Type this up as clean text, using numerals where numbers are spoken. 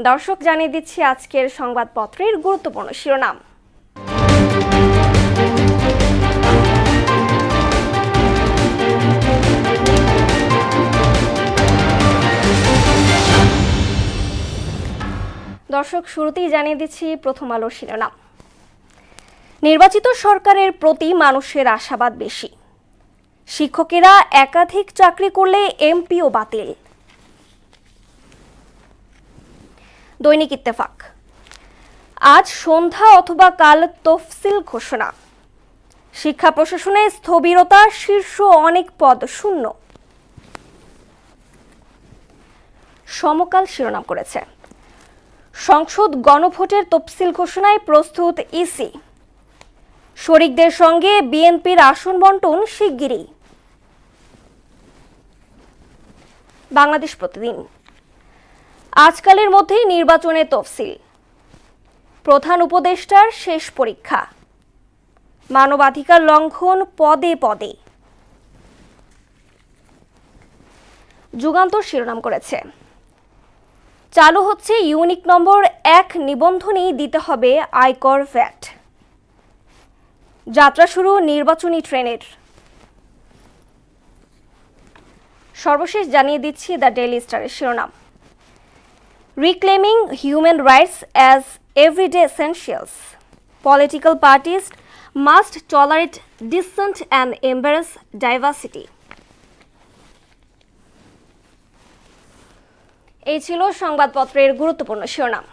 দর্শক, জানিয়ে দিচ্ছি আজকের সংবাদপত্রের গুরুত্বপূর্ণ শিরোনাম। দর্শক, শুরুতেই জানিয়ে দিচ্ছি প্রথম আলোর শিরোনাম। নির্বাচিত সরকারের প্রতি মানুষের আশাবাদ বেশি। শিক্ষকেরা একাধিক চাকরি করলে এমপিও বাতিল। দৈনিক ইত্তেফাক, আজ সন্ধ্যা অথবা কাল তফসিল ঘোষণা। শিক্ষা প্রশাসনে স্থবিরতা, শীর্ষ অনেক পদ শূন্য। সমকাল শিরোনাম করেছে, সংসদ গণভোটের তফসিল ঘোষণায় প্রস্তুত ইসি। শরিকদের সঙ্গে বিএনপির আসন বণ্টন শিগগিরই। বাংলাদেশ প্রতিদিন, আজকালের মধ্যেই নির্বাচনে তফসিল। প্রধান উপদেষ্টার শেষ পরীক্ষা। মানবাধিকার লঙ্ঘন পদে পদে। যুগান্তর শিরোনাম করেছে, চালু হচ্ছে ইউনিক নম্বর 1 নিবন্ধনেই দিতে হবে আয়কর ভ্যাট। যাত্রা শুরু নির্বাচনী ট্রেনের। সর্বশেষ জানিয়ে দিচ্ছি দ্য ডেইলি স্টারের শিরোনাম, reclaiming human rights as everyday essentials. Political parties must tolerate dissent and embrace diversity. এই ছিল সংবাদপত্রের গুরুত্বপূর্ণ শিরোনাম।